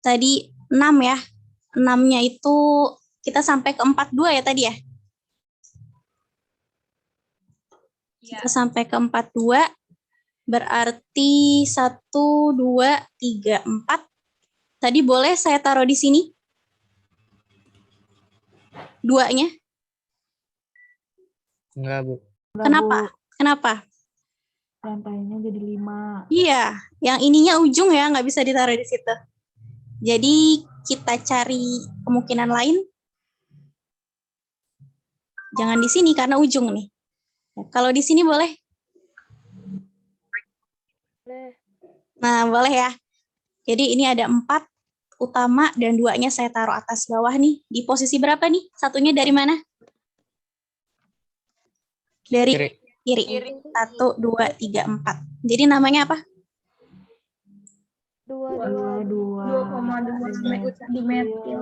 Tadi 6 ya. 6-nya itu kita sampai ke 42 ya tadi ya? Kita sampai ke 42, berarti 1, 2, 3, 4. Tadi boleh saya taruh di sini? 2-nya? Enggak, Bu. Kenapa? Kenapa? Rantainya jadi 5. Iya, yang ininya ujung ya, nggak bisa ditaruh di situ. Jadi kita cari kemungkinan lain. Jangan di sini karena ujung nih. Kalau di sini boleh? Boleh. Nah, boleh ya. Jadi ini ada 4 utama dan 2-nya saya taruh atas bawah nih. Di posisi berapa nih? Satunya dari mana? Dari kiri. 1, 2, 3, 4. Jadi namanya apa? 2,2 dimetil.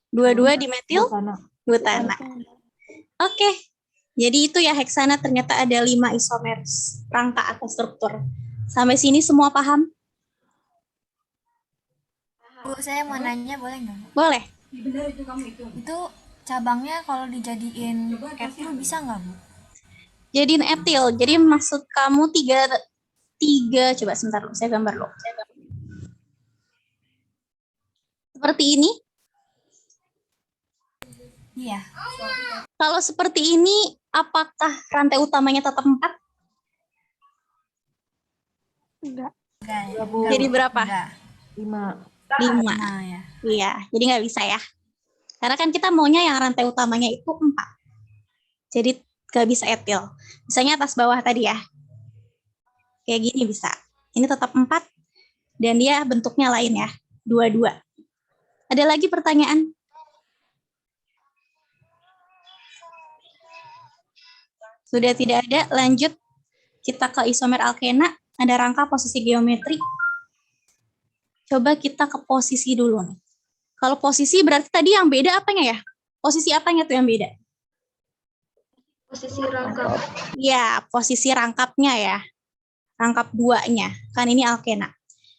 22 dimetil Butana. butana. Oke. Jadi itu ya heksana ternyata ada 5 isomer rangka atau struktur. Sampai sini semua paham? Bu, saya mau nanya boleh nggak? Boleh. Itu cabangnya kalau dijadiin etil bisa nggak, Bu? Jadiin etil. Jadi maksud kamu tiga coba sebentar saya gambar dulu. Seperti ini. Iya. Kalau seperti ini, apakah rantai utamanya tetap 4? Enggak. Enggak. Jadi berapa? Enggak. 5. 5. Nah, ya. Iya, jadi nggak bisa ya. Karena kan kita maunya yang rantai utamanya itu 4. Jadi nggak bisa etil. Misalnya atas bawah tadi ya. Kayak gini bisa. Ini tetap 4. Dan dia bentuknya lain ya. 22. Ada lagi pertanyaan? Sudah tidak ada, lanjut. Kita ke isomer alkena. Ada rangka posisi geometri. Coba kita ke posisi dulu nih. Kalau posisi berarti tadi yang beda apanya ya? Posisi apanya tuh yang beda? Posisi rangkap. Ya, posisi rangkapnya ya. Rangkap 2-nya. Kan ini alkena.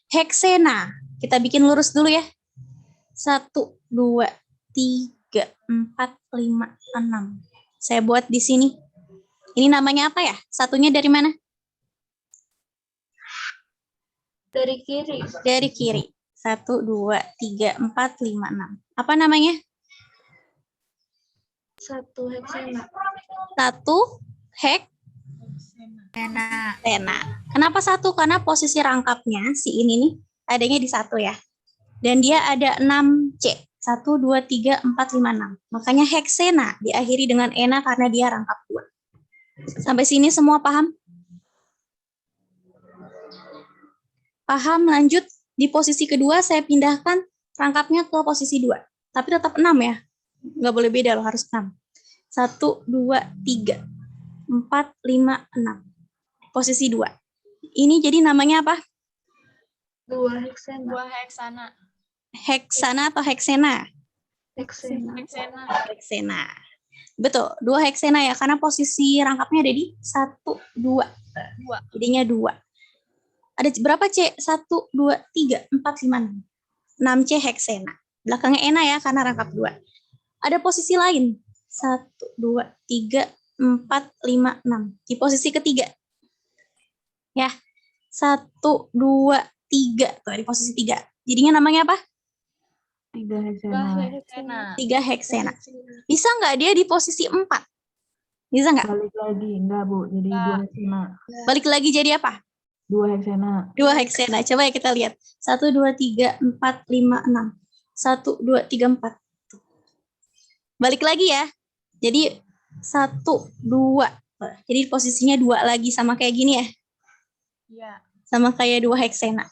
Heksena. Kita bikin lurus dulu ya. 1, 2, 3, 4, 5, 6. Saya buat di sini. Ini namanya apa ya? Satunya dari mana? Dari kiri. Dari kiri. 1, 2, 3, 4, 5, 6. Apa namanya? 1 heksena. 1 Enak. heksena. Kenapa 1? Karena posisi rangkapnya si ini nih adanya di 1 ya. Dan dia ada 6C. 1, 2, 3, 4, 5, 6. Makanya heksena diakhiri dengan ena karena dia rangkap 2. Sampai sini semua paham? Paham, lanjut. Di posisi kedua saya pindahkan rangkapnya ke posisi 2. Tapi tetap 6 ya. Nggak boleh beda loh, harus 6. 1, 2, 3, 4, 5, 6. Posisi 2. Ini jadi namanya apa? 2 heksena. 2 heksana. Heksana atau heksena? Heksena. Heksana. Heksena. Betul, 2 heksena ya, karena posisi rangkapnya ada di 1, 2. Jadinya 2. Ada berapa C? 1, 2, 3, 4, 5, 6. 6C heksena. Belakangnya ena ya, karena rangkap 2. Ada posisi lain. 1, 2, 3, 4, 5, 6. Di posisi ketiga. Ya. 1, 2, 3. Tuh, di posisi 3. Jadinya namanya apa? 3 heksena. Heksana. 3 heksena. Bisa nggak dia di posisi 4? Bisa nggak? Balik lagi. Enggak, Bu. Jadi 2 heksena. Balik lagi jadi apa? 2 heksena. 2 heksena. Coba ya kita lihat. 1, 2, 3, 4, 5, 6. 1, 2, 3, 4. Balik lagi ya. Jadi 1, 2. Jadi posisinya 2 lagi sama kayak gini ya. Iya. Sama kayak 2 heksena.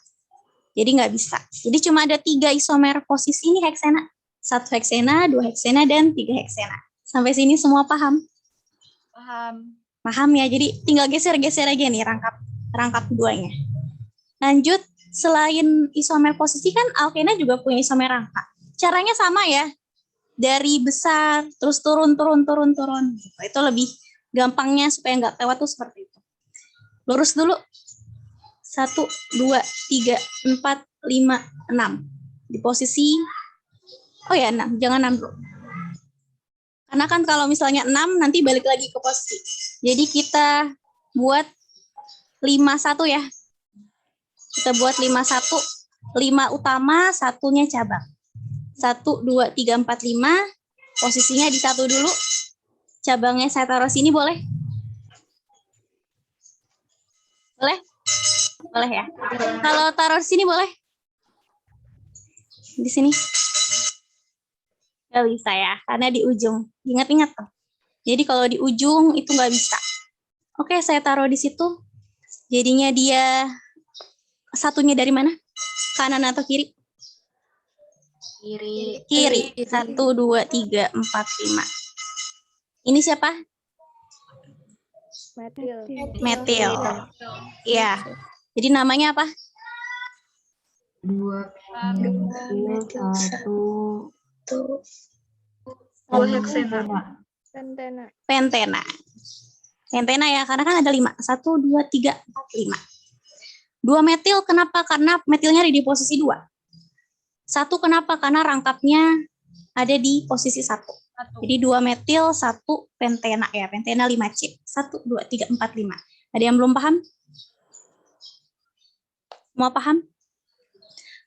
Jadi nggak bisa. Jadi cuma ada 3 isomer posisi ini heksena. 1 heksena, 2 heksena, dan 3 heksena. Sampai sini semua paham? Paham. Paham ya. Jadi tinggal geser-geser aja nih rangkap 2-nya. Lanjut, selain isomer posisi kan alkena juga punya isomer rangka. Caranya sama ya. Dari besar terus turun. Itu lebih gampangnya supaya nggak lewat tuh seperti itu. Lurus dulu. 1, 2, 3, 4, 5, 6. Di posisi, oh ya 6, jangan 6 dulu. Karena kan kalau misalnya 6 nanti balik lagi ke posisi. Jadi kita buat 5-1 ya. Kita buat 5-1, 5 utama, satunya cabang. 1, 2, 3, 4, 5. Posisinya di 1 dulu. Cabangnya saya taruh sini boleh? Boleh? Boleh ya. Kalau taruh sini boleh? Di sini? Nggak bisa ya, karena di ujung. Ingat-ingat tuh. Jadi kalau di ujung itu nggak bisa. Oke, saya taruh di situ. Jadinya dia satunya dari mana? Kanan atau kiri? Kiri. Kiri. 1, 2, 3, 4, 5. Ini siapa? Metil. Iya. Jadi namanya apa? 2 metil 1 2 heksena. Pentena. Pentena ya, karena kan ada 5. 1, 2, 3, 4, 5. 2 metil kenapa? Karena metilnya ada di posisi 2. 1 kenapa? Karena rangkapnya ada di posisi 1. Jadi 2 metil, 1 pentena ya. Pentena 5C. 1, 2, 3, 4, 5. Ada yang belum paham? Mau paham?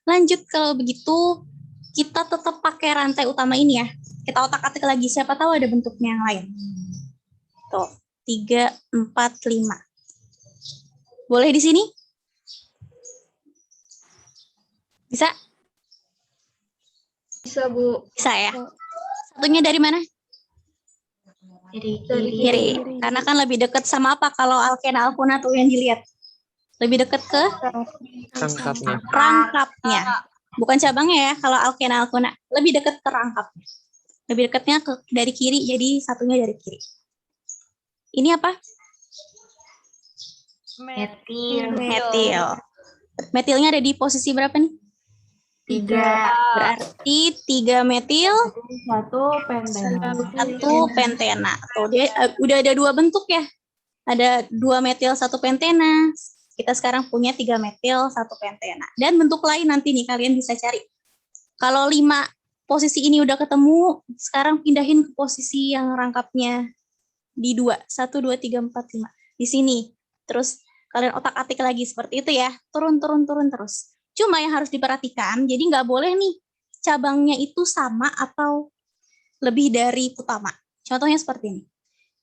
Lanjut, kalau begitu kita tetap pakai rantai utama ini ya. Kita otak-atik lagi, siapa tahu ada bentuknya yang lain. Tuh, 3, 4, 5. Boleh di sini? Bisa? Bisa, Bu. Bisa ya. Satunya dari mana? Dari Kiri. Karena kan lebih dekat sama apa kalau alkena alkona tuh yang dilihat? Lebih dekat ke rangkapnya. Bukan cabangnya ya, kalau alkena alkona. Lebih dekat ke rangkapnya. Lebih dekatnya dari kiri, jadi satunya dari kiri. Ini apa? Metil. Metilnya ada di posisi berapa nih? 3. Berarti 3 metil, 1 pentena. 1 pentena. Tuh, dia udah ada 2 bentuk ya. Ada 2 metil, 1 pentena. Kita sekarang punya 3 metil, 1 pentena. Dan bentuk lain nanti nih kalian bisa cari. Kalau 5 posisi ini udah ketemu, sekarang pindahin ke posisi yang rangkapnya di 2. 1, 2, 3, 4, 5. Di sini. Terus kalian otak-atik lagi seperti itu ya. Turun terus. Cuma yang harus diperhatikan, jadi nggak boleh nih cabangnya itu sama atau lebih dari utama. Contohnya seperti ini.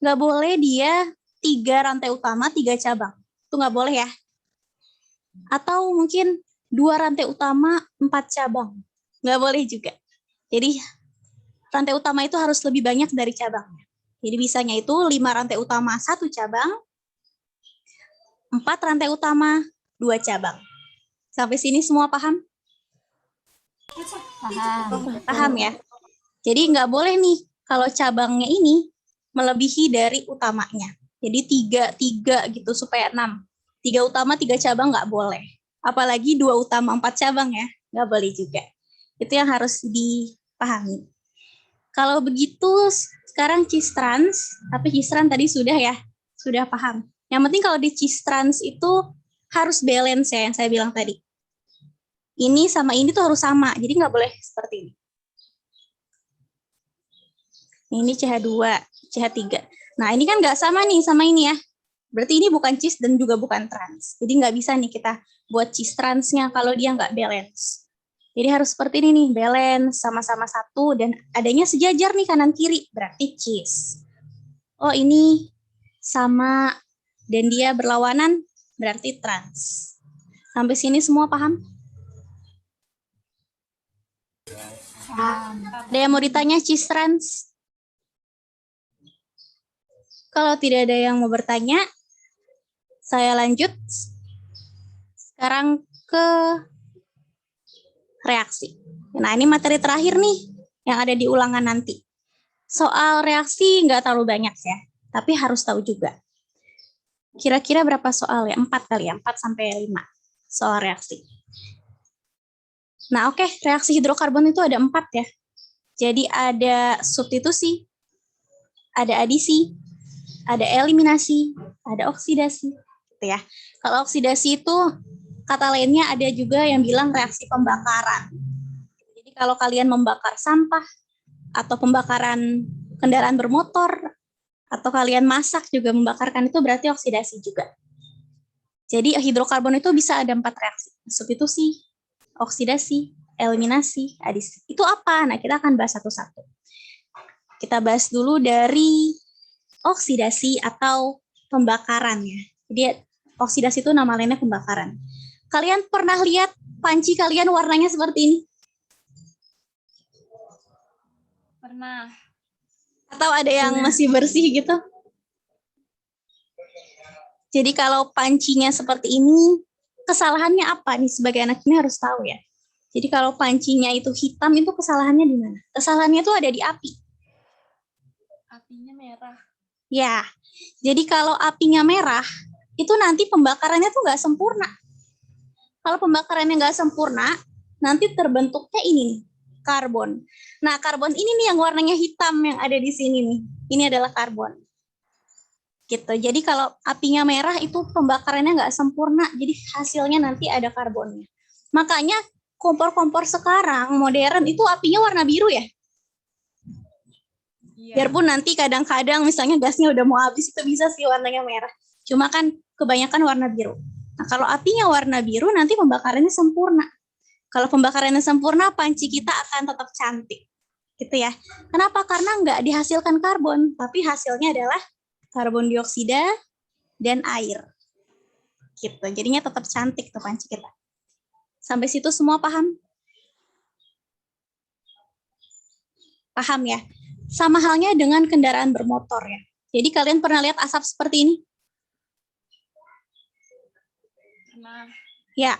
Nggak boleh dia 3 rantai utama, 3 cabang. Itu nggak boleh ya. Atau mungkin 2 rantai utama, 4 cabang. Nggak boleh juga. Jadi rantai utama itu harus lebih banyak dari cabangnya. Jadi bisanya itu 5 rantai utama, 1 cabang. 4 rantai utama, 2 cabang. Sampai sini semua paham? Paham ya? Jadi nggak boleh nih kalau cabangnya ini melebihi dari utamanya. Jadi 3 gitu supaya 6. 3 utama, 3 cabang nggak boleh. Apalagi 2 utama, 4 cabang ya. Nggak boleh juga. Itu yang harus dipahami. Kalau begitu sekarang Cistrans, tapi Cistrans tadi sudah ya, sudah paham. Yang penting kalau di Cistrans itu harus balance ya yang saya bilang tadi. Ini sama ini tuh harus sama, jadi nggak boleh seperti ini. Ini CH2, CH3. Nah ini kan nggak sama nih sama ini ya. Berarti ini bukan cis dan juga bukan trans. Jadi nggak bisa nih kita buat cis transnya kalau dia nggak balance. Jadi harus seperti ini nih, balance, sama-sama satu, dan adanya sejajar nih kanan kiri, berarti cis. Oh ini sama dan dia berlawanan, berarti trans. Sampai sini semua paham? Ada yang mau ditanya cis trans? Kalau tidak ada yang mau bertanya, saya lanjut. Sekarang ke reaksi. Nah, ini materi terakhir nih yang ada di ulangan nanti. Soal reaksi nggak terlalu banyak ya, tapi harus tahu juga. Kira-kira berapa soal ya? 4 kali ya, 4 sampai 5 soal reaksi. Nah, oke, reaksi hidrokarbon itu ada 4 ya. Jadi ada substitusi, ada adisi, ada eliminasi, ada oksidasi, gitu ya. Kalau oksidasi itu kata lainnya ada juga yang bilang reaksi pembakaran. Kalau kalian membakar sampah atau pembakaran kendaraan bermotor atau kalian masak juga membakarkan itu berarti oksidasi juga. Jadi hidrokarbon itu bisa ada 4 reaksi. Substitusi, oksidasi, eliminasi, adisi. Itu apa? Nah, kita akan bahas satu-satu. Kita bahas dulu dari oksidasi atau pembakaran ya. Jadi oksidasi itu nama lainnya pembakaran. Kalian pernah lihat panci kalian warnanya seperti ini? Pernah. Atau ada yang masih bersih gitu? Jadi kalau pancinya seperti ini, kesalahannya apa nih? Sebagai anak ini harus tahu ya. Jadi kalau pancinya itu hitam, itu kesalahannya di mana? Kesalahannya itu ada di api. Apinya merah. Ya, jadi kalau apinya merah, itu nanti pembakarannya tuh nggak sempurna. Kalau pembakarannya nggak sempurna, nanti terbentuknya ini nih, karbon. Nah, karbon ini nih yang warnanya hitam yang ada di sini nih. Ini adalah karbon. Gitu. Jadi kalau apinya merah itu pembakarannya nggak sempurna, jadi hasilnya nanti ada karbonnya. Makanya kompor-kompor sekarang modern itu apinya warna biru ya. Iya. Biarpun nanti kadang-kadang misalnya gasnya udah mau habis itu bisa sih warnanya merah. Cuma kan kebanyakan warna biru. Nah, kalau apinya warna biru nanti pembakarannya sempurna. Kalau pembakarannya sempurna, panci kita akan tetap cantik. Gitu ya. Kenapa? Karena nggak dihasilkan karbon, tapi hasilnya adalah karbon dioksida dan air. Gitu. Jadinya tetap cantik tuh panci kita. Sampai situ semua paham? Paham ya? Sama halnya dengan kendaraan bermotor ya. Jadi kalian pernah lihat asap seperti ini? Pernah. Ya.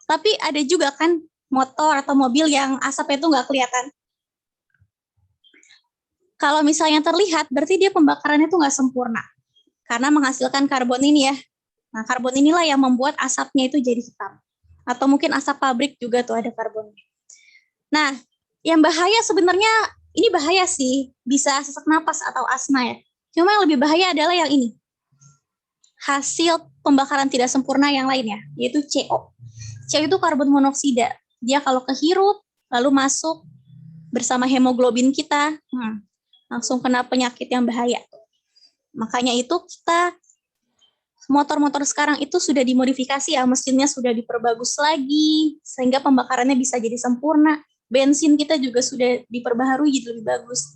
Tapi ada juga kan motor atau mobil yang asapnya itu nggak kelihatan. Kalau misalnya terlihat, berarti dia pembakarannya itu nggak sempurna. Karena menghasilkan karbon ini ya. Nah, karbon inilah yang membuat asapnya itu jadi hitam. Atau mungkin asap pabrik juga tuh ada karbonnya. Nah, yang bahaya sebenarnya, ini bahaya sih. Bisa sesak napas atau asma ya. Cuma yang lebih bahaya adalah yang ini. Hasil pembakaran tidak sempurna yang lainnya, yaitu CO. CO itu karbon monoksida. Dia kalau kehirup, lalu masuk bersama hemoglobin kita, langsung kena penyakit yang bahaya. Makanya itu kita, motor-motor sekarang itu sudah dimodifikasi ya, mesinnya sudah diperbagus lagi, sehingga pembakarannya bisa jadi sempurna. Bensin kita juga sudah diperbaharui jadi lebih bagus.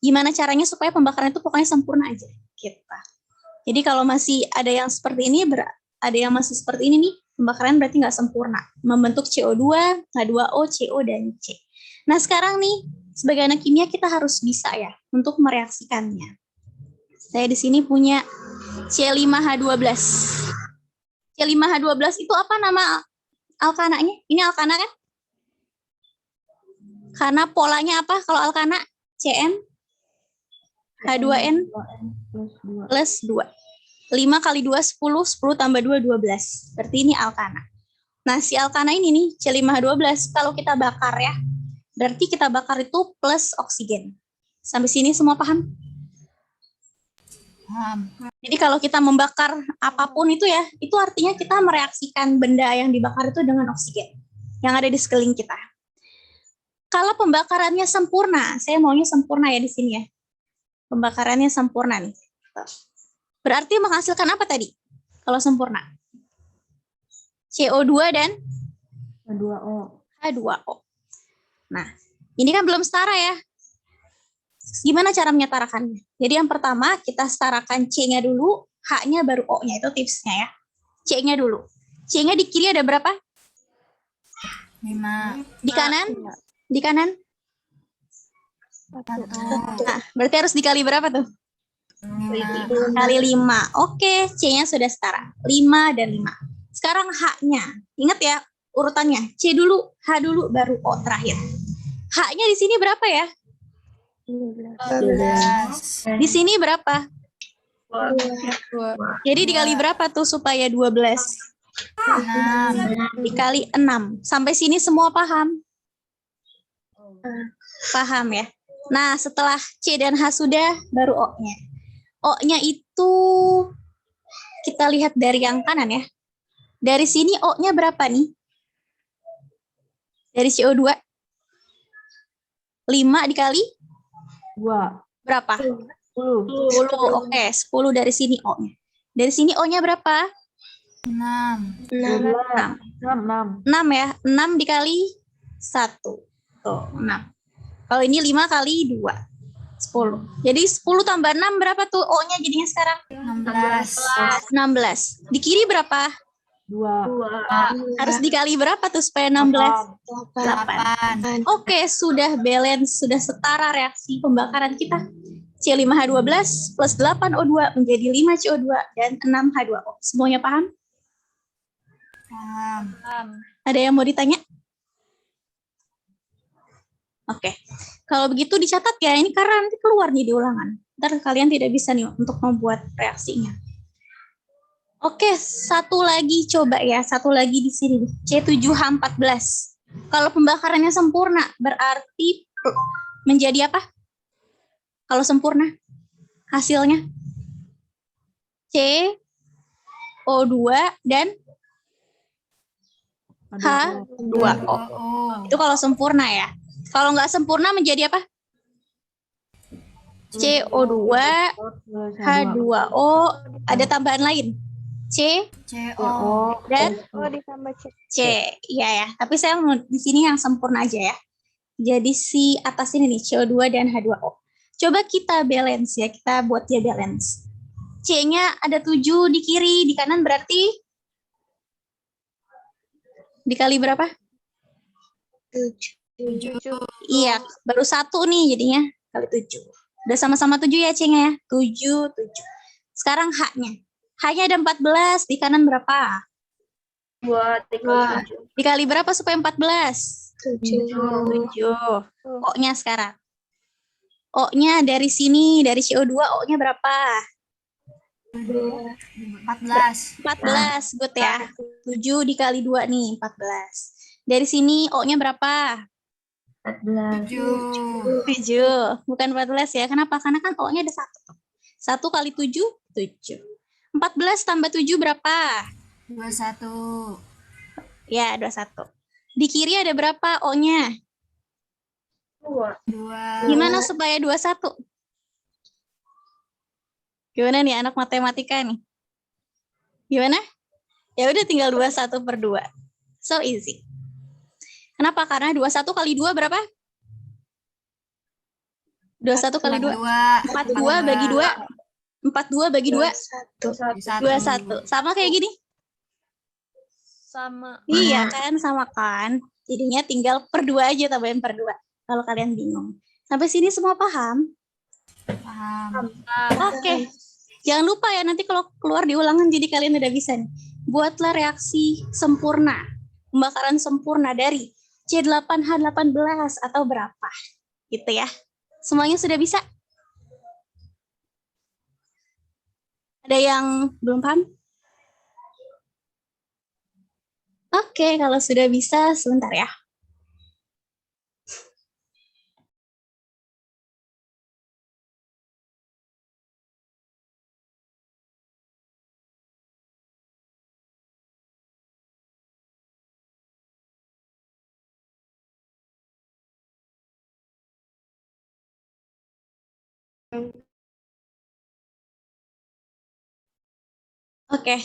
Gimana caranya supaya pembakaran itu pokoknya sempurna aja. Kita. Jadi kalau masih ada yang seperti ini, ada yang masih seperti ini nih, pembakaran berarti nggak sempurna. Membentuk CO2, H2O, CO, dan C. Nah sekarang nih, sebagai anak kimia kita harus bisa ya untuk mereaksikannya. Saya di sini punya C5H12. C5H12 itu apa nama alkananya? Ini alkana kan? Karena polanya apa kalau alkana? CN H2N plus 2. 5 kali 2, 10. 10 tambah 2, 12. Berarti ini alkana. Nah, si alkana ini nih, C5H12, kalau kita bakar ya, berarti kita bakar itu plus oksigen. Sampai sini semua paham? Paham. Jadi kalau kita membakar apapun itu ya, itu artinya kita mereaksikan benda yang dibakar itu dengan oksigen yang ada di sekeliling kita. Kalau pembakarannya sempurna, saya maunya sempurna ya di sini ya. Pembakarannya sempurna nih. Berarti menghasilkan apa tadi? Kalau sempurna? CO2 dan H2O. H2O. Nah, ini kan belum setara ya. Gimana cara menyetarakannya? Jadi yang pertama kita setarakan C-nya dulu, H-nya baru O-nya. Itu tipsnya ya. C-nya dulu. C-nya di kiri ada berapa? 5. Di kanan? Di kanan? 1. Nah, berarti harus dikali berapa tuh? 5. Kali 5. Oke, C-nya sudah setara. 5 dan 5. Sekarang H-nya. Ingat ya urutannya. C dulu, H dulu, baru O terakhir. H-nya di sini berapa ya? 12. Di sini berapa? Jadi dikali berapa tuh supaya 12? 6. Dikali 6. Sampai sini semua paham? Paham ya? Nah, setelah C dan H sudah, baru O-nya. O-nya itu kita lihat dari yang kanan ya. Dari sini O-nya berapa nih? Dari CO2? 5 dikali 2. berapa? 10. 10. Oke, 10 dari sini O-nya. Dari sini O-nya berapa? 6. 12. 6. 6 ya. 6 dikali 1. Tuh, 6. Kalau ini 5 kali 2. 10. Jadi 10 tambah 6 berapa tuh O-nya jadinya sekarang? 16. 16. Di kiri berapa? 2. Harus dikali berapa tuh supaya 16? 8. 8. Oke, sudah balance, sudah setara reaksi pembakaran kita. C5H12 plus 8O2 menjadi 5CO2 dan 6H2O. Semuanya paham? Paham. Ada yang mau ditanya? Oke. Kalau begitu dicatat ya, ini karena nanti keluar nih di ulangan. Ntar kalian tidak bisa nih untuk membuat reaksinya. Oke, satu lagi coba ya, satu lagi di sini. C7H14. Kalau pembakarannya sempurna, berarti menjadi apa? Kalau sempurna, hasilnya CO2 dan H2O. Itu kalau sempurna ya. Kalau nggak sempurna menjadi apa? CO2, H2O, ada tambahan lain. CO dan C. Iya ya, tapi saya mau di sini yang sempurna aja ya. Jadi si atas ini nih, CO2 dan H2O. Coba kita balance ya, kita buat dia balance. C-nya ada 7 di kiri, di kanan berarti dikali berapa? 7. Iya, baru 1 nih jadinya, kali 7. Udah sama-sama 7 ya C-nya ya? 7. Sekarang H-nya. H-nya ada 14, di kanan berapa? 2 Dikali berapa supaya 14? 7. O-nya sekarang. O-nya dari sini, dari CO2, O-nya berapa? 14. 14, good ya. 7 dikali 2 nih, 14. Dari sini O-nya berapa? 7. 7. Bukan 14 ya. Kenapa? Karena kan O-nya ada 1. 1 kali 7, 7. 14 tambah 7 berapa? 21. Ya, 21. Di kiri ada berapa O-nya? 2. Gimana supaya 21? Gimana nih anak matematika nih? Gimana? Ya udah tinggal 21 per 2. So easy. Kenapa? Karena 21 kali 2 berapa? 21 kali 2. 42 bagi 2. 42 bagi 2. 21. Sama kayak gini? sama. Iya kan, sama kan. Jadinya tinggal per 2 aja, tambahin per 2. Kalau kalian bingung. Sampai sini semua paham? Paham. Oke. Jangan lupa ya, nanti kalau keluar di ulangan jadi kalian udah bisa nih. Buatlah reaksi sempurna. Pembakaran sempurna dari C8H18 atau berapa. Gitu ya. Semuanya sudah bisa? Ada yang belum paham? Oke, kalau sudah bisa, sebentar ya. Oke,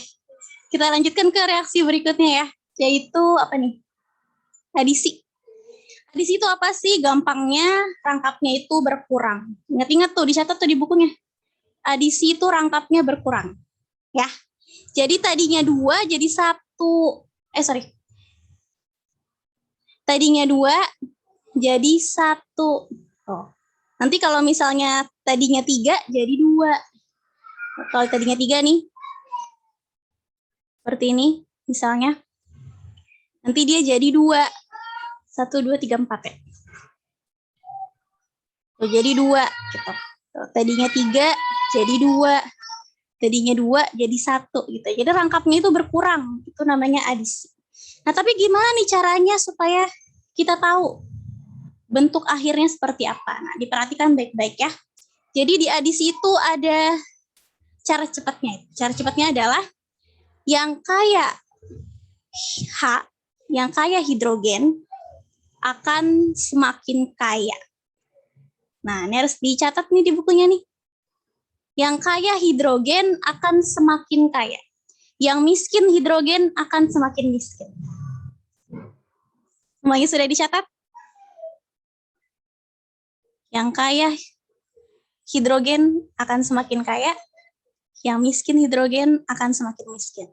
kita lanjutkan ke reaksi berikutnya ya, yaitu apa nih? Adisi. Adisi itu apa sih? Gampangnya rangkapnya itu berkurang. Ingat-ingat tuh, dicatat tuh di bukunya. Adisi itu rangkapnya berkurang. Ya. Jadi tadinya 2 jadi 1. Tadinya 2 jadi 1. Oh. Nanti kalau misalnya tadinya 3 jadi 2. Kalau tadinya 3 nih. Seperti ini misalnya. Nanti dia jadi 2. 1, 2, 3, 4 ya. Tuh, jadi 2. Gitu. Tuh, tadinya 3 jadi 2. Tadinya 2 jadi 1 gitu. Jadi rangkapnya itu berkurang. Itu namanya adisi. Nah, tapi gimana nih caranya supaya kita tahu bentuk akhirnya seperti apa? Nah, diperhatikan baik-baik ya. Jadi di adisi itu ada cara cepatnya. Cara cepatnya adalah yang kaya H, yang kaya hidrogen akan semakin kaya. Nah, ini harus dicatat nih di bukunya nih. Yang kaya hidrogen akan semakin kaya. Yang miskin hidrogen akan semakin miskin. Semuanya sudah dicatat? Yang kaya hidrogen akan semakin kaya. Yang miskin hidrogen akan semakin miskin.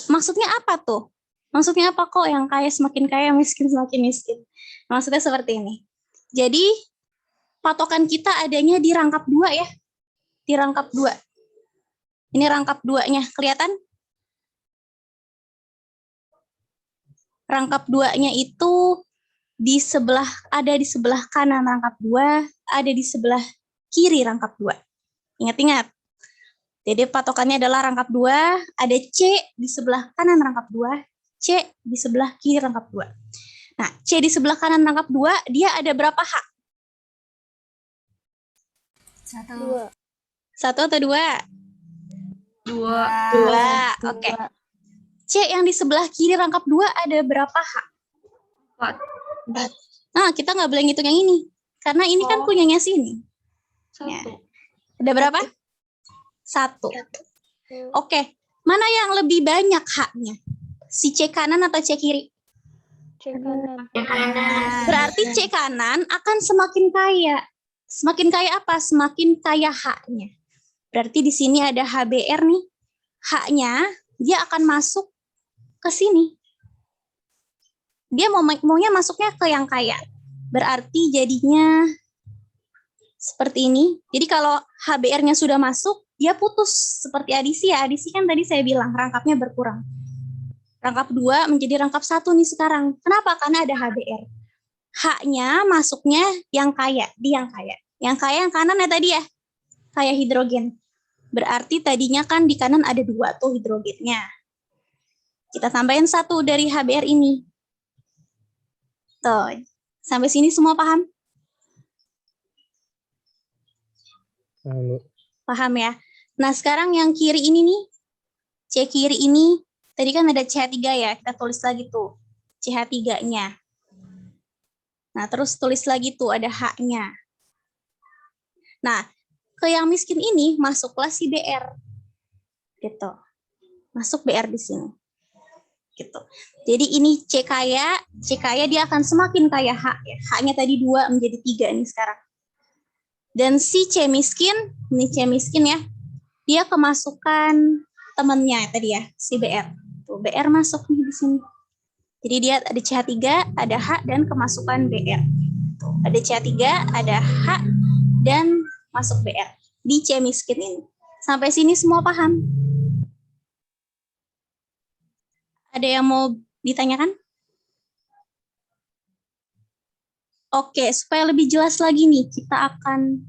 Maksudnya apa tuh? Maksudnya apa kok yang kaya semakin kaya, miskin semakin miskin? Maksudnya seperti ini. Jadi, patokan kita adanya di rangkap 2 ya. Di rangkap 2. Ini rangkap 2-nya. Kelihatan? Rangkap 2-nya itu ada di sebelah kanan rangkap 2, ada di sebelah kiri rangkap 2. Ingat-ingat. Jadi patokannya adalah rangkap 2, ada C di sebelah kanan rangkap 2, C di sebelah kiri rangkap 2. Nah, C di sebelah kanan rangkap 2, dia ada berapa H? 1. 1 atau 2? 2. 2. Oke. C yang di sebelah kiri rangkap 2 ada berapa H? 4. Nah, kita nggak boleh ngitung yang ini. Karena ini kan punyanya sini. 1. Ada berapa? 1. Oke. Mana yang lebih banyak H-nya? Si C kanan atau C kiri? Yang kanan. Berarti C kanan akan semakin kaya. Semakin kaya apa? Semakin kaya H-nya. Berarti di sini ada HBr nih. H-nya dia akan masuk ke sini. Dia maunya masuknya ke yang kaya. Berarti jadinya seperti ini. Jadi kalau HBr-nya sudah masuk, dia putus seperti adisi ya. Adisi kan tadi saya bilang rangkapnya berkurang. Rangkap 2 menjadi rangkap 1 nih sekarang. Kenapa? Karena ada HBr. H-nya masuknya yang kaya, di yang kaya. Yang kaya yang kanan ya tadi ya. Kaya hidrogen. Berarti tadinya kan di kanan ada 2 tuh hidrogennya. Kita tambahin 1 dari HBr ini. Tuh. Sampai sini semua paham? Paham ya? Nah, sekarang yang kiri ini nih. C kiri ini, tadi kan ada CH3 ya. Kita tulis lagi tuh. CH3-nya. Nah, terus tulis lagi tuh ada H-nya. Nah, ke yang miskin ini masuklah si BR. Gitu. Masuk BR di sini. Gitu. Jadi ini C kaya dia akan semakin kaya H ya. H-nya tadi 2 menjadi 3 nih sekarang. Dan si C miskin, ini C miskin ya. Dia kemasukan temennya tadi ya, si BR. Tuh, BR masuk nih di sini. Jadi dia ada CH3, ada H dan kemasukan BR. Tuh, ada CH3, ada H dan masuk BR di C miskin ini. Sampai sini semua paham? Ada yang mau ditanyakan? Oke, supaya lebih jelas lagi nih, kita akan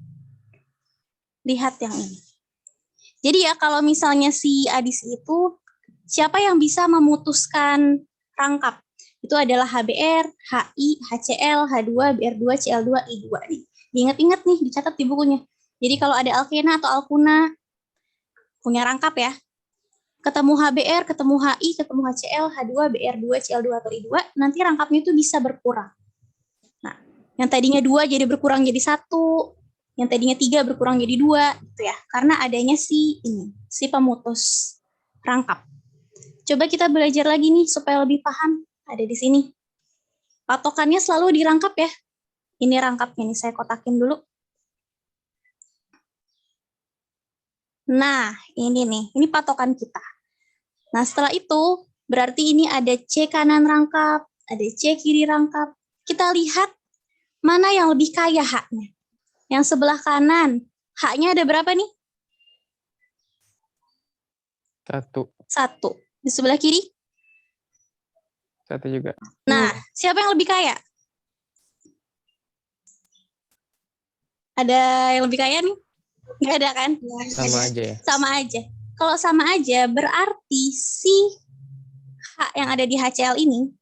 lihat yang ini. Jadi ya, kalau misalnya si adisi itu, siapa yang bisa memutuskan rangkap? Itu adalah HBr, HI, HCl, H2, Br2, Cl2, I2 nih. Diingat-ingat nih, dicatat di bukunya. Jadi kalau ada alkena atau alkuna, punya rangkap ya. Ketemu HBr, ketemu HI, ketemu HCl, H2, Br2, Cl2 atau I2, nanti rangkapnya itu bisa berkurang. Nah, yang tadinya 2 jadi berkurang jadi 1, yang tadinya 3 berkurang jadi 2, gitu ya. Karena adanya si pemutus rangkap. Coba kita belajar lagi nih supaya lebih paham. Ada di sini. Patokannya selalu dirangkap ya. Ini rangkapnya nih, saya kotakin dulu. Nah, ini nih, ini patokan kita. Nah, setelah itu, berarti ini ada C kanan rangkap, ada C kiri rangkap. Kita lihat mana yang lebih kaya H-nya. Yang sebelah kanan, H-nya ada berapa nih? 1. 1. Di sebelah kiri? 1 juga. Nah, siapa yang lebih kaya? Ada yang lebih kaya nih? Nggak ada kan? Sama aja ya. Sama aja. Kalau sama aja, berarti si H yang ada di HCl ini,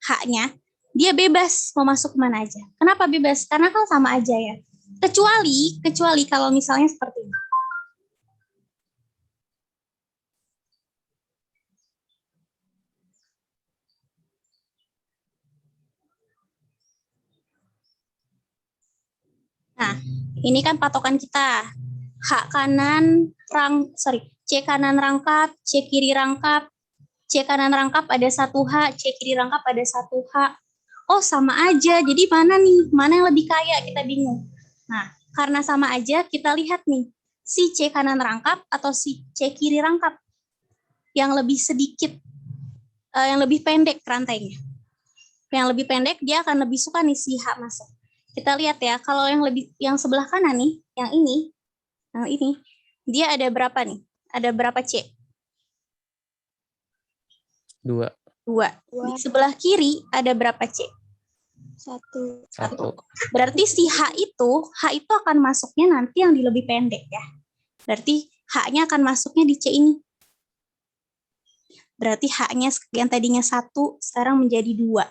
H-nya, dia bebas mau masuk kemana aja. Kenapa bebas? Karena kan sama aja ya. Kecuali kalau misalnya seperti ini. Ini kan patokan kita. C kanan rangkap, C kiri rangkap, C kanan rangkap ada 1H, C kiri rangkap ada 1H. Oh, sama aja. Jadi mana nih? Mana yang lebih kaya? Kita bingung. Nah, karena sama aja, kita lihat nih. Si C kanan rangkap atau si C kiri rangkap. Yang lebih sedikit, yang lebih pendek rantainya. Yang lebih pendek, dia akan lebih suka nih si H masuk. Kita lihat ya, kalau yang sebelah kanan nih, yang ini, dia ada berapa nih? Ada berapa C? 2. 2. Di sebelah kiri ada berapa C? 1. 1. Berarti si H itu akan masuknya nanti yang di lebih pendek ya. Berarti H-nya akan masuknya di C ini. Berarti H-nya yang tadinya 1 sekarang menjadi 2.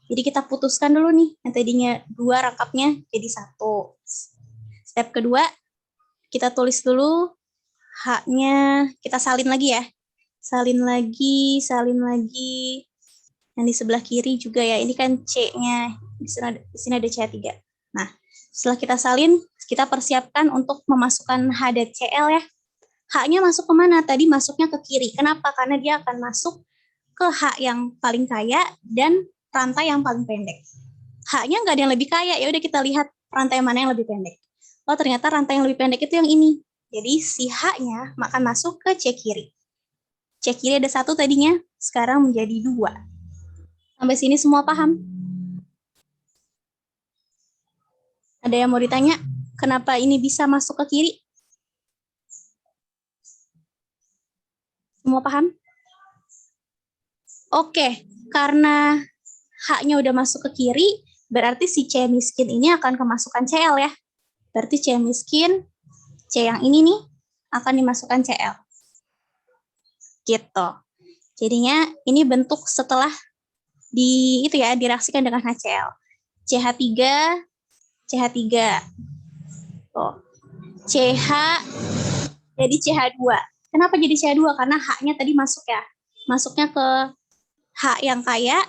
Jadi kita putuskan dulu nih, yang tadinya 2 rangkapnya jadi 1. Step kedua, kita tulis dulu H-nya, kita salin lagi ya. Salin lagi. Yang di sebelah kiri juga ya, ini kan C-nya, di sini ada CH3. Nah, setelah kita salin, kita persiapkan untuk memasukkan H dan Cl ya. H-nya masuk ke mana? Tadi masuknya ke kiri. Kenapa? Karena dia akan masuk ke H yang paling kaya dan rantai yang paling pendek. H-nya nggak ada yang lebih kaya, ya udah kita lihat rantai mana yang lebih pendek. Oh, ternyata rantai yang lebih pendek itu yang ini. Jadi si H-nya akan masuk ke C kiri. C kiri ada 1 tadinya, sekarang menjadi 2. Sampai sini semua paham? Ada yang mau ditanya? Kenapa ini bisa masuk ke kiri? Semua paham? Oke, karena H-nya udah masuk ke kiri, berarti si C miskin ini akan kemasukan Cl ya. Berarti C miskin, C yang ini nih, akan dimasukkan Cl. Gitu. Jadinya ini bentuk setelah direaksikan dengan HCl. CH3, oh, CH jadi CH2. Kenapa jadi CH2? Karena H-nya tadi masuk ya. Masuknya ke H yang kaya,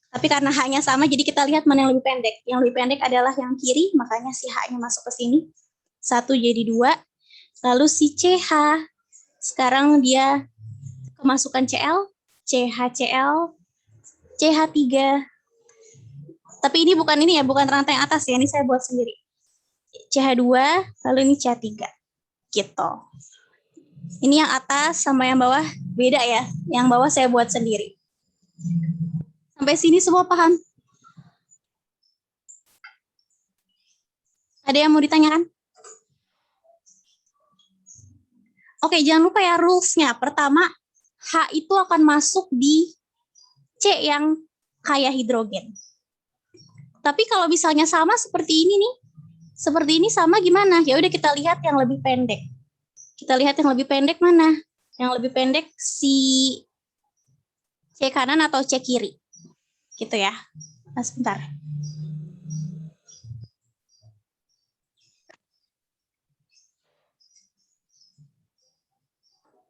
tapi karena H-nya sama, jadi kita lihat mana yang lebih pendek. Yang lebih pendek adalah yang kiri, makanya si H-nya masuk ke sini. 1 jadi 2. Lalu si CH, sekarang dia kemasukan Cl, CHCl, CH3. Tapi ini bukan rantai yang atas ya, ini saya buat sendiri. CH2, lalu ini CH3. Gitu. Ini yang atas sama yang bawah beda ya. Yang bawah saya buat sendiri. Sampai sini semua paham? Ada yang mau ditanyakan? Oke, jangan lupa ya rules-nya. Pertama, H itu akan masuk di C yang kaya hidrogen. Tapi kalau misalnya sama seperti ini nih, seperti ini sama gimana? Ya udah kita lihat yang lebih pendek. Kita lihat yang lebih pendek mana? Yang lebih pendek si C kanan atau C kiri. Gitu ya. Nah, sebentar.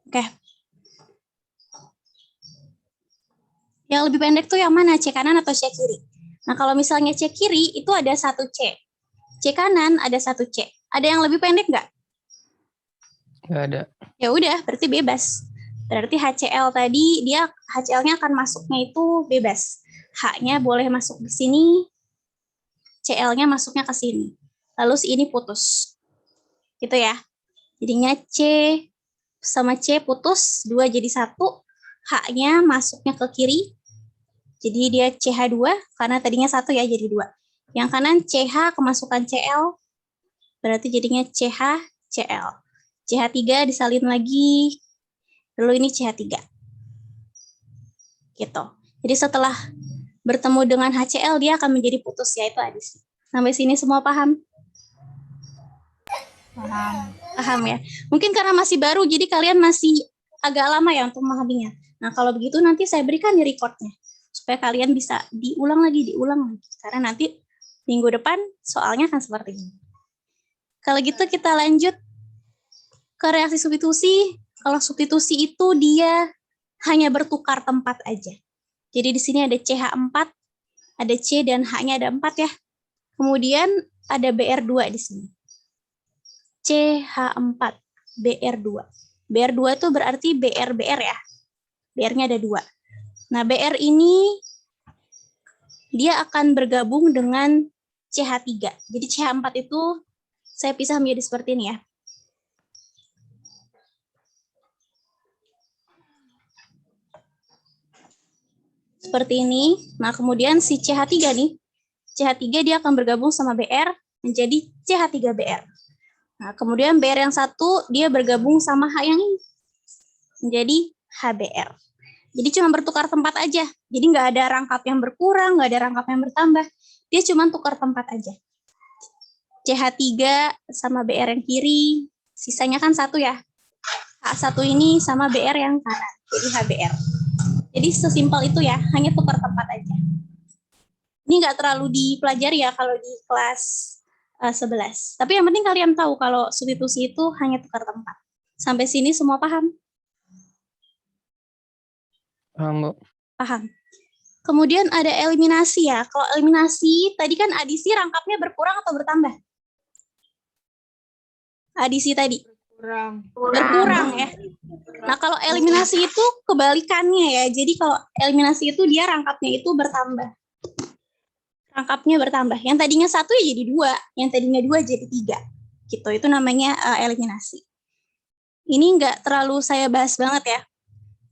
Oke. Yang lebih pendek tuh yang mana? C kanan atau C kiri? Nah, kalau misalnya C kiri itu ada 1 C. C kanan ada 1 C. Ada yang lebih pendek nggak? Nggak ada. Ya udah, berarti bebas. Berarti HCl tadi, dia HCl-nya akan masuknya itu bebas. H-nya boleh masuk di sini, Cl-nya masuknya ke sini. Lalu si ini putus. Gitu ya. Jadinya C sama C putus, 2 jadi 1. H-nya masuknya ke kiri. Jadi dia CH2, karena tadinya 1 ya, jadi 2. Yang kanan CH kemasukan Cl, berarti jadinya CH, Cl. CH3 disalin lagi, lalu ini CH3. Gitu. Jadi setelah bertemu dengan HCl, dia akan menjadi putus, yaitu adisi. Sampai sini semua paham? Paham ya. Mungkin karena masih baru, jadi kalian masih agak lama ya untuk memahaminya. Nah, kalau begitu nanti saya berikan di recordnya, supaya kalian bisa diulang lagi. Karena nanti minggu depan soalnya akan seperti ini. Kalau gitu kita lanjut ke reaksi substitusi. Kalau substitusi itu dia hanya bertukar tempat aja. Jadi di sini ada CH4, ada C dan H-nya ada 4 ya. Kemudian ada BR2 di sini. CH4, BR2. BR2 itu berarti BR ya. BR-nya ada 2. Nah, BR ini dia akan bergabung dengan CH3. Jadi CH4 itu saya pisah menjadi seperti ini ya. Seperti ini. Nah, kemudian si CH3 nih, CH3 dia akan bergabung sama BR menjadi CH3BR. Nah, kemudian BR yang satu dia bergabung sama H yang ini menjadi HBr. Jadi cuma bertukar tempat aja. Jadi nggak ada rangkap yang berkurang, nggak ada rangkap yang bertambah. Dia cuma tukar tempat aja. CH3 sama BR yang kiri, sisanya kan 1 ya. H1 ini sama BR yang kanan, jadi HBr. Jadi sesimpel itu ya, hanya tukar tempat aja. Ini nggak terlalu dipelajari ya kalau di kelas 11. Tapi yang penting kalian tahu kalau substitusi itu hanya tukar tempat. Sampai sini semua paham? Paham, Bu. Paham. Kemudian ada eliminasi ya. Kalau eliminasi, tadi kan adisi rangkapnya berkurang atau bertambah? Adisi tadi. Berkurang ya. Nah, kalau eliminasi itu kebalikannya ya. Jadi kalau eliminasi itu dia rangkapnya itu bertambah. Rangkapnya bertambah. Yang tadinya 1 ya jadi 2. Yang tadinya 2 jadi 3. Gitu. Itu namanya eliminasi. Ini nggak terlalu saya bahas banget ya.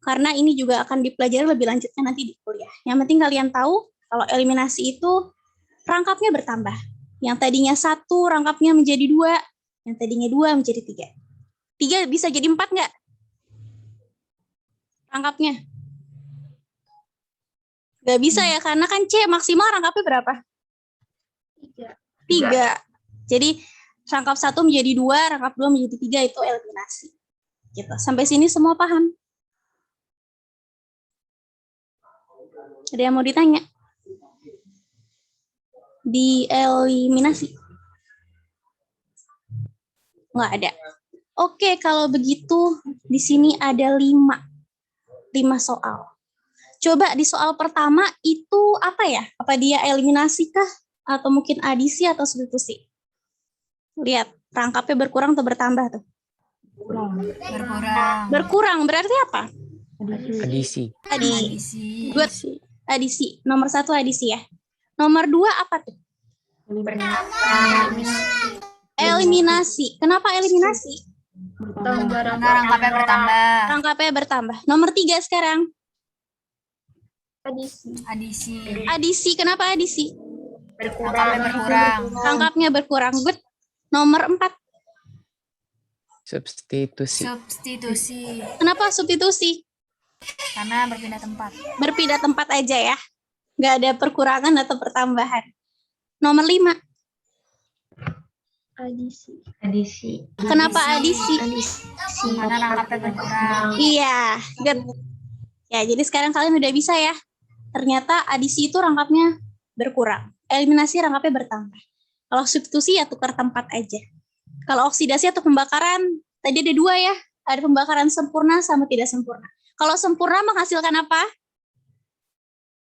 Karena ini juga akan dipelajari lebih lanjutnya nanti di kuliah. Yang penting kalian tahu kalau eliminasi itu rangkapnya bertambah. Yang tadinya 1 rangkapnya menjadi 2, yang tadinya 2 menjadi 3. 3 bisa jadi 4 nggak? Rangkapnya? Nggak bisa ya, karena kan C maksimal rangkapnya berapa? 3. Jadi rangkap 1 menjadi 2, rangkap 2 menjadi 3 itu eliminasi. Gitu. Sampai sini semua paham? Ada yang mau ditanya? Di eliminasi? Nggak ada. Oke, kalau begitu di sini ada 5 soal. Coba di soal pertama itu apa ya? Apa dia eliminasi kah? Atau mungkin adisi atau substitusi? Lihat, rangkapnya berkurang atau bertambah tuh? Berkurang. Berkurang berarti apa? Adisi. Adisi. Good. Adisi. Nomor 1 adisi ya. Nomor 2 apa tuh? Eliminasi. Kenapa eliminasi? Karena rangkapnya bertambah. Rangkapnya bertambah. Nomor 3 sekarang. Adisi. Adisi. Kenapa adisi? Rangkapnya berkurang. Rangkapnya berkurang. Good. Nomor 4. Substitusi. Substitusi. Kenapa substitusi? Karena berpindah tempat. Berpindah tempat aja ya. Nggak ada perkurangan atau pertambahan. Nomor 5. Adisi. Kenapa adisi? Karena rangkapnya berkurang. Iya. Good. Ya, jadi sekarang kalian udah bisa ya. Ternyata adisi itu rangkapnya berkurang. Eliminasi rangkapnya bertambah. Kalau substitusi ya tukar tempat aja. Kalau oksidasi atau pembakaran, tadi ada 2 ya. Ada pembakaran sempurna sama tidak sempurna. Kalau sempurna menghasilkan apa?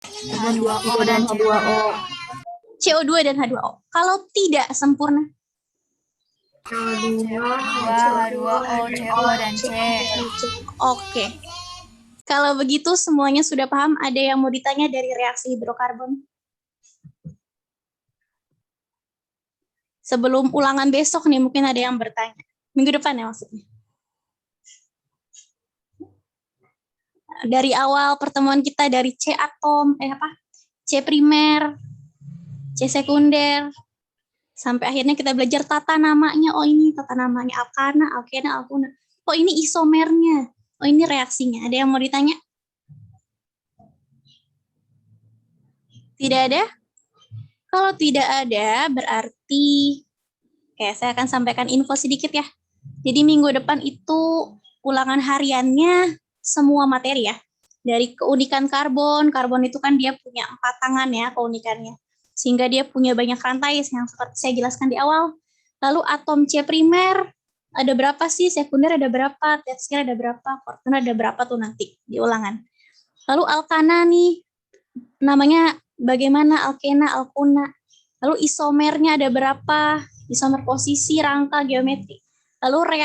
H2O dan CO2. CO2 dan H2O. Kalau tidak sempurna? H2O, CO dan C. Oke. Kalau begitu semuanya sudah paham, ada yang mau ditanya dari reaksi hidrokarbon? Sebelum ulangan besok nih, mungkin ada yang bertanya. Minggu depan ya maksudnya. Dari awal pertemuan kita dari C atom, C primer, C sekunder, sampai akhirnya kita belajar tata namanya. Oh ini tata namanya alkana, alkena, alkuna. Oh ini isomernya. Oh ini reaksinya. Ada yang mau ditanya? Tidak ada? Kalau tidak ada, berarti saya akan sampaikan info sedikit ya. Jadi minggu depan itu ulangan hariannya semua materi ya. Dari keunikan karbon itu kan dia punya 4 tangan ya keunikannya. Sehingga dia punya banyak rantai yang seperti saya jelaskan di awal. Lalu atom C primer, ada berapa sih? Sekunder ada berapa? Tersier ada berapa? Kwartner ada berapa tuh nanti di ulangan. Lalu alkana nih, namanya bagaimana? Alkena, alkuna. Lalu isomernya ada berapa? Isomer posisi, rangka, geometri. Lalu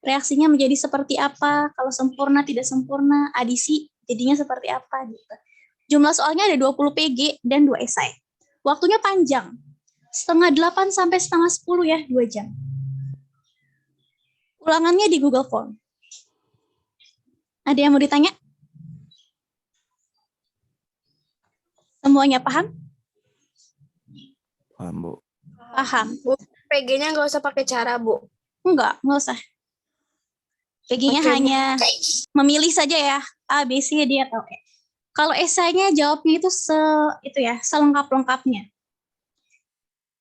reaksinya menjadi seperti apa? Kalau sempurna, tidak sempurna, adisi jadinya seperti apa gitu. Jumlah soalnya ada 20 PG dan 2 esai. Waktunya panjang. 7:30 sampai 9:30 ya, 2 jam. Ulangannya di Google Form. Ada yang mau ditanya? Semuanya paham? Paham, Bu. Paham. PG-nya nggak usah pakai cara, Bu. Nggak usah. PG-nya hanya memilih saja ya, A, B, C, D, atau E. Kalau esainya jawabnya itu selengkap-lengkapnya.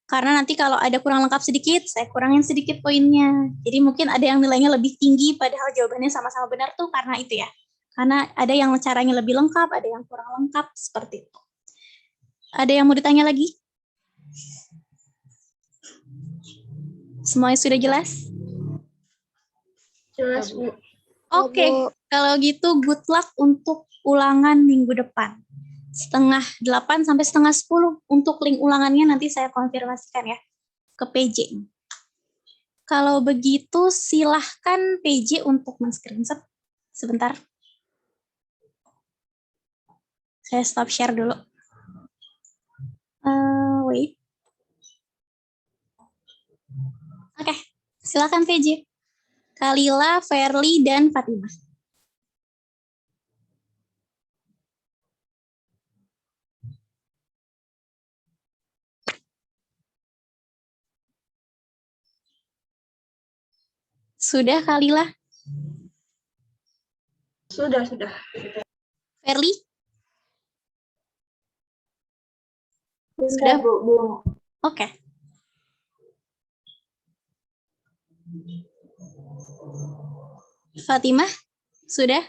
Karena nanti kalau ada kurang lengkap sedikit, saya kurangin sedikit poinnya. Jadi mungkin ada yang nilainya lebih tinggi padahal jawabannya sama-sama benar tuh karena itu ya. Karena ada yang caranya lebih lengkap, ada yang kurang lengkap, seperti itu. Ada yang mau ditanya lagi? Semuanya sudah jelas? Jelas, Bu. Oke, kalau gitu good luck untuk ulangan minggu depan. 7:30 sampai 9:30 untuk link ulangannya nanti saya konfirmasikan ya ke PJ. Kalau begitu silahkan PJ untuk men-screenshot sebentar. Saya stop share dulu. Wait. Oke, silakan PJ. Kalila, Verly, dan Fatimah. Sudah, Kalila? Sudah. Verly? Sudah, Bu. Belum. Oke. Fatimah? Sudah?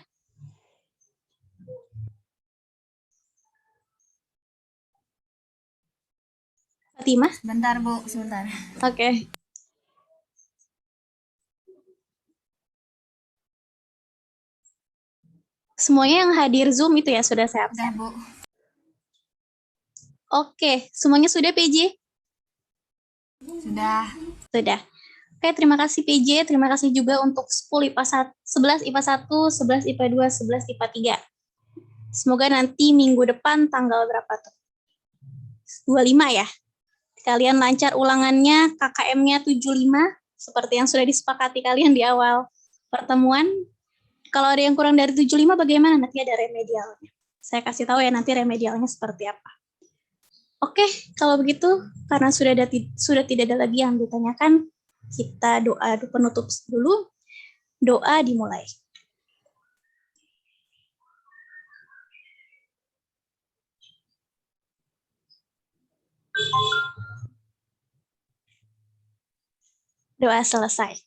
Fatimah? Sebentar, Bu, sebentar. Oke. Semuanya yang hadir Zoom itu ya sudah saya Udah, absen. Bu. Oke, semuanya sudah PJ? Sudah. Sudah. Oke, terima kasih PJ. Terima kasih juga untuk 10 IPA 1, 11 IPA 1, 11 IPA 2, 11 IPA 3. Semoga nanti minggu depan tanggal berapa tuh? 25 ya. Kalian lancar ulangannya, KKM-nya 75, seperti yang sudah disepakati kalian di awal pertemuan. Kalau ada yang kurang dari 75 bagaimana? Nanti ada remedialnya. Saya kasih tahu ya nanti remedialnya seperti apa. Oke, kalau begitu karena sudah tidak ada lagi yang ditanyakan, kita doa penutup dulu. Doa dimulai. Doa selesai.